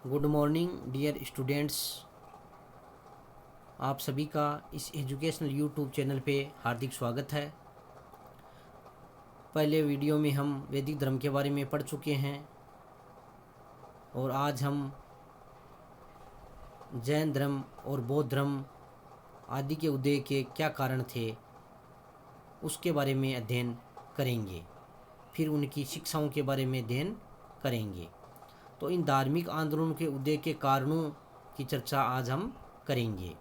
Good morning dear students. आप सभी का इस एजुकेशनल यूट्यूब चैनल पे हार्दिक स्वागत है। पहले वीडियो में हम वैदिक धर्म के बारे में पढ़ चुके हैं और आज हम जैन धर्म और बौद्ध धर्म आदि के उदय के क्या कारण थे उसके बारे में अध्ययन करेंगे। फिर उनकी शिक्षाओं के बारे में अध्ययन करेंगे। तो इन धार्मिक आंदोलनों के उदय के कारणों की चर्चा आज हम करेंगे।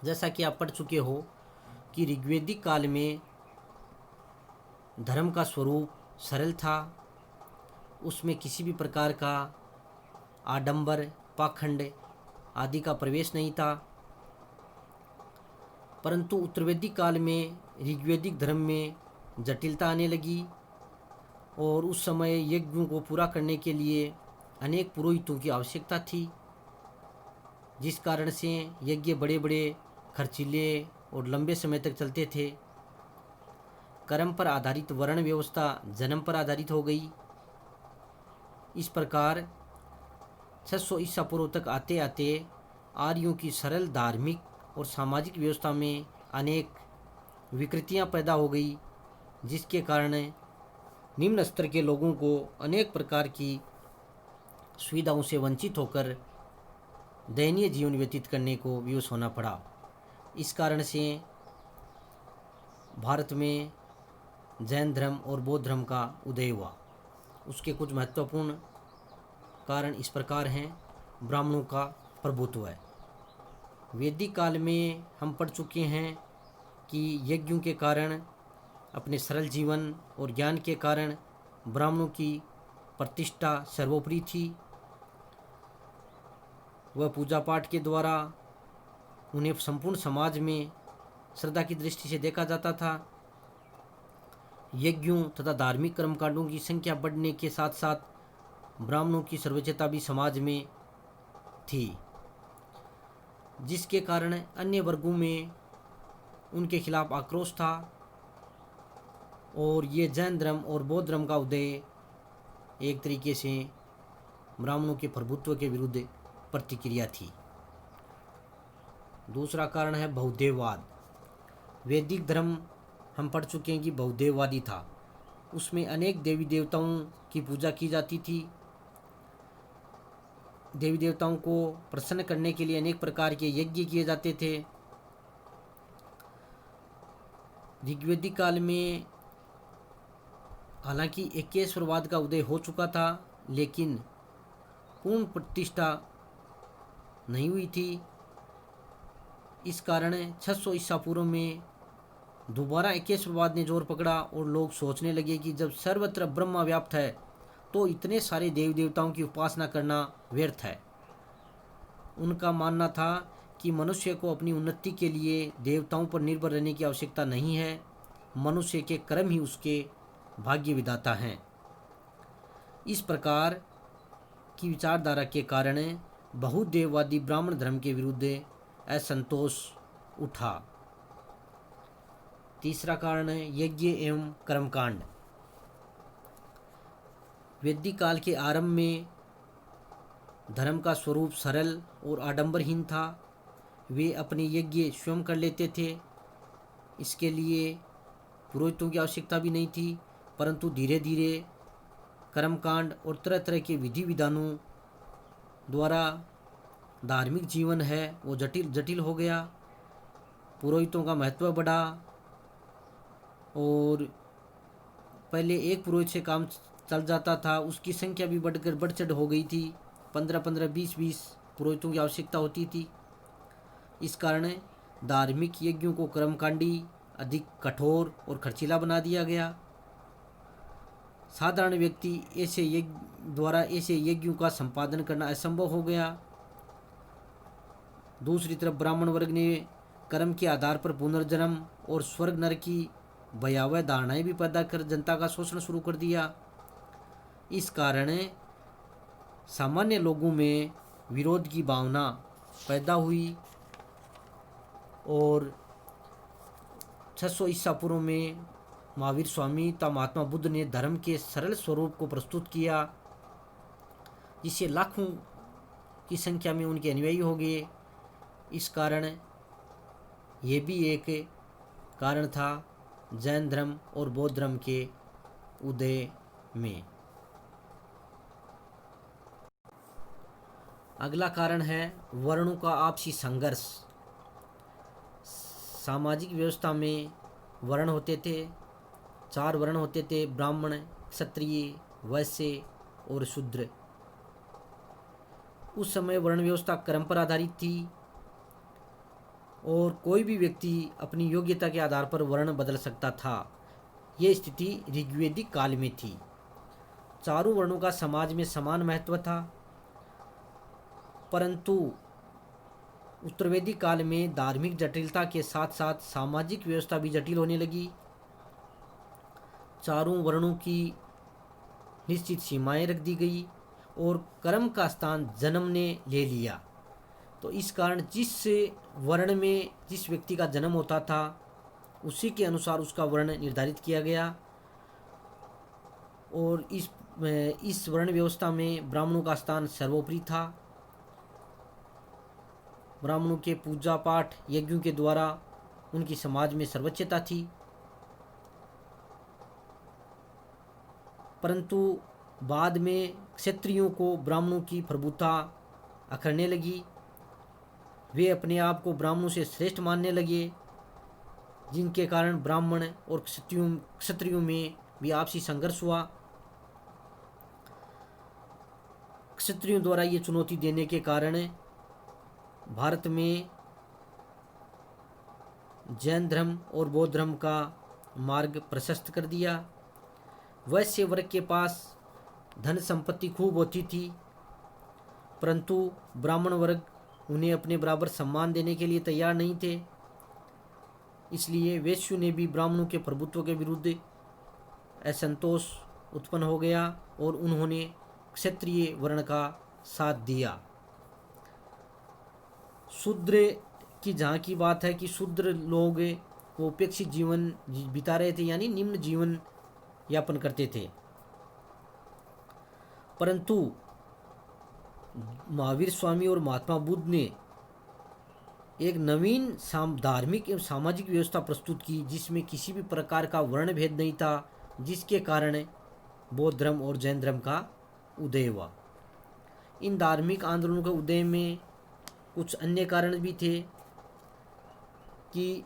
जैसा कि आप पढ़ चुके हो कि ऋग्वेदिक काल में धर्म का स्वरूप सरल था। उसमें किसी भी प्रकार का आडंबर, पाखंड आदि का प्रवेश नहीं था। परंतु उत्तरवैदिक काल में ऋग्वेदिक धर्म में जटिलता आने लगी और उस समय यज्ञों को पूरा करने के लिए अनेक पुरोहितों की आवश्यकता थी, जिस कारण से यज्ञ बड़े बड़े, खर्चीले और लंबे समय तक चलते थे। कर्म पर आधारित वर्ण व्यवस्था जन्म पर आधारित हो गई। इस प्रकार 600 ईसा पूर्व तक आते आते आर्यों की सरल धार्मिक और सामाजिक व्यवस्था में अनेक विकृतियां पैदा हो गई, जिसके कारण निम्न स्तर के लोगों को अनेक प्रकार की सुविधाओं से वंचित होकर दयनीय जीवन व्यतीत करने को विवश होना पड़ा। इस कारण से भारत में जैन धर्म और बौद्ध धर्म का उदय हुआ। उसके कुछ महत्वपूर्ण कारण इस प्रकार हैं। ब्राह्मणों का प्रभुत्व है। वैदिक काल में हम पढ़ चुके हैं कि यज्ञों के कारण, अपने सरल जीवन और ज्ञान के कारण ब्राह्मणों की प्रतिष्ठा सर्वोपरि थी। वह पूजा पाठ के द्वारा उन्हें संपूर्ण समाज में श्रद्धा की दृष्टि से देखा जाता था। यज्ञों तथा धार्मिक कर्मकांडों की संख्या बढ़ने के साथ साथ ब्राह्मणों की सर्वोच्चता भी समाज में थी, जिसके कारण अन्य वर्गों में उनके खिलाफ आक्रोश था और ये जैन धर्म और बौद्ध धर्म का उदय एक तरीके से ब्राह्मणों के प्रभुत्व के विरुद्ध प्रतिक्रिया थी। दूसरा कारण है बहुदेववाद। वैदिक धर्म हम पढ़ चुके हैं कि बहुदेववादी था। उसमें अनेक देवी देवताओं की पूजा की जाती थी। देवी देवताओं को प्रसन्न करने के लिए अनेक प्रकार के यज्ञ किए जाते थे। ऋग्वेदिक काल में हालांकि एकेश्वरवाद का उदय हो चुका था, लेकिन पूर्ण प्रतिष्ठा नहीं हुई थी। इस कारण 600 ईसा पूर्व में दोबारा एकेश्वरवाद ने जोर पकड़ा और लोग सोचने लगे कि जब सर्वत्र ब्रह्मा व्याप्त है तो इतने सारे देवी देवताओं की उपासना करना व्यर्थ है। उनका मानना था कि मनुष्य को अपनी उन्नति के लिए देवताओं पर निर्भर रहने की आवश्यकता नहीं है। मनुष्य के कर्म ही उसके भाग्य विधाता हैं। इस प्रकार की विचारधारा के कारण बहुदेववादी ब्राह्मण धर्म के विरुद्ध असंतोष उठा। तीसरा कारण है यज्ञ एवं कर्मकांड। वैदिक काल के आरंभ में धर्म का स्वरूप सरल और आडंबरहीन था। वे अपने यज्ञ स्वयं कर लेते थे। इसके लिए पुरोहितों की आवश्यकता भी नहीं थी। परंतु धीरे धीरे कर्मकांड और तरह तरह के विधि विधानों द्वारा धार्मिक जीवन है वो जटिल हो गया। पुरोहितों का महत्व बढ़ा और पहले एक पुरोहित से काम चल जाता था, उसकी संख्या भी बढ़ चढ़ हो गई थी। 15-15, 20-20 पुरोहितों की आवश्यकता होती थी। इस कारण धार्मिक यज्ञों को कर्मकांडी, अधिक कठोर और खर्चीला बना दिया गया। साधारण व्यक्ति ऐसे यज्ञों का संपादन करना असंभव हो गया। दूसरी तरफ ब्राह्मण वर्ग ने कर्म के आधार पर पुनर्जन्म और स्वर्ग नरक की भयावह धारणाएं भी पैदा कर जनता का शोषण शुरू कर दिया। इस कारण सामान्य लोगों में विरोध की भावना पैदा हुई और 600 ईसा पूर्व में महावीर स्वामी तथा महात्मा बुद्ध ने धर्म के सरल स्वरूप को प्रस्तुत किया, जिससे लाखों की संख्या में उनके अनुयायी हो गए। इस कारण ये भी एक कारण था जैन धर्म और बौद्ध धर्म के उदय में। अगला कारण है वर्णों का आपसी संघर्ष। सामाजिक व्यवस्था में वर्ण होते थे, 4 वर्ण होते थे, ब्राह्मण, क्षत्रिय, वैश्य और शूद्र। उस समय वर्ण व्यवस्था क्रम पर आधारित थी और कोई भी व्यक्ति अपनी योग्यता के आधार पर वर्ण बदल सकता था। यह स्थिति ऋग्वैदिक काल में थी। चारों वर्णों का समाज में समान महत्व था, परंतु उत्तरवैदिक काल में धार्मिक जटिलता के साथ साथ सामाजिक व्यवस्था भी जटिल होने लगी। चारों वर्णों की निश्चित सीमाएं रख दी गई और कर्म का स्थान जन्म ने ले लिया। तो इस कारण जिस वर्ण में जिस व्यक्ति का जन्म होता था उसी के अनुसार उसका वर्ण निर्धारित किया गया। और इस वर्ण व्यवस्था में ब्राह्मणों का स्थान सर्वोपरि था। ब्राह्मणों के पूजा पाठ यज्ञों के द्वारा उनकी समाज में सर्वोच्चता थी। परंतु बाद में क्षत्रियों को ब्राह्मणों की प्रभुता अखरने लगी। वे अपने आप को ब्राह्मणों से श्रेष्ठ मानने लगे, जिनके कारण ब्राह्मण और क्षत्रियों में भी आपसी संघर्ष हुआ। क्षत्रियों द्वारा ये चुनौती देने के कारण भारत में जैन धर्म और बौद्ध धर्म का मार्ग प्रशस्त कर दिया। वैश्य वर्ग के पास धन संपत्ति खूब होती थी, परंतु ब्राह्मण वर्ग उन्हें अपने बराबर सम्मान देने के लिए तैयार नहीं थे। इसलिए वैश्यों ने भी ब्राह्मणों के प्रभुत्व के विरुद्ध असंतोष उत्पन्न हो गया और उन्होंने क्षत्रिय वर्ण का साथ दिया। शूद्र की जहाँ की बात है कि शूद्र लोग वो उपेक्षित जीवन बिता रहे थे, यानी निम्न जीवन यापन करते थे। परंतु महावीर स्वामी और महात्मा बुद्ध ने एक नवीन धार्मिक एवं सामाजिक व्यवस्था प्रस्तुत की, जिसमें किसी भी प्रकार का वर्ण भेद नहीं था, जिसके कारण बौद्ध धर्म और जैन धर्म का उदय हुआ। इन धार्मिक आंदोलनों के उदय में कुछ अन्य कारण भी थे कि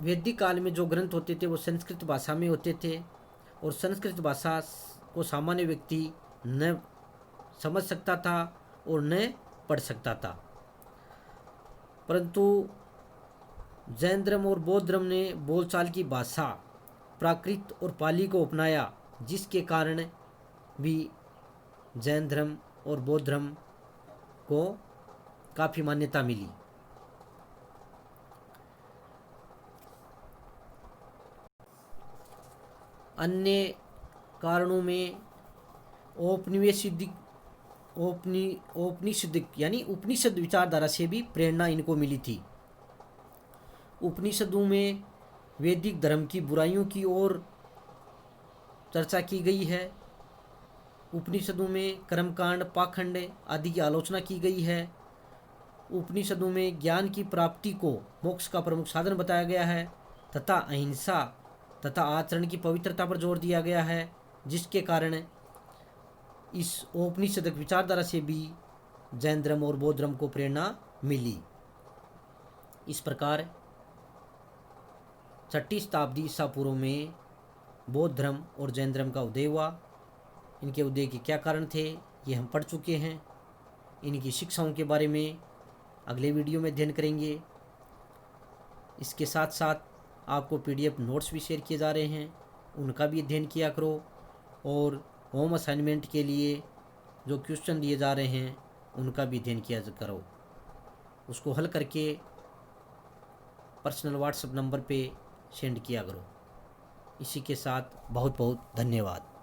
वैदिक काल में जो ग्रंथ होते थे वो संस्कृत भाषा में होते थे और संस्कृत भाषा को सामान्य व्यक्ति न समझ सकता था और न पढ़ सकता था। परंतु जैन धर्म और बौद्ध धर्म ने बोलचाल की भाषा प्राकृत और पाली को अपनाया, जिसके कारण भी जैन धर्म और बौद्ध धर्म को काफ़ी मान्यता मिली। अन्य कारणों में औपनिषदिक यानी उपनिषद विचारधारा से भी प्रेरणा इनको मिली थी। उपनिषदों में वैदिक धर्म की बुराइयों की ओर चर्चा की गई है। उपनिषदों में कर्मकांड, पाखंड आदि की आलोचना की गई है। उपनिषदों में ज्ञान की प्राप्ति को मोक्ष का प्रमुख साधन बताया गया है तथा अहिंसा तथा आचरण की पवित्रता पर जोर दिया गया है, जिसके कारण इस औपनिषदिक विचारधारा से भी जैन धर्म और बौद्ध धर्म को प्रेरणा मिली। इस प्रकार 6ठी शताब्दी ईसा पूर्व में बौद्ध धर्म और जैन धर्म का उदय हुआ। इनके उदय के क्या कारण थे ये हम पढ़ चुके हैं। इनकी शिक्षाओं के बारे में अगले वीडियो में अध्ययन करेंगे। इसके साथ साथ आपको PDF नोट्स भी शेयर किए जा रहे हैं, उनका भी अध्ययन किया करो और होम असाइनमेंट के लिए जो क्वेश्चन दिए जा रहे हैं उनका भी अध्ययन किया करो। उसको हल करके पर्सनल व्हाट्सएप नंबर पे सेंड किया करो। इसी के साथ बहुत बहुत धन्यवाद।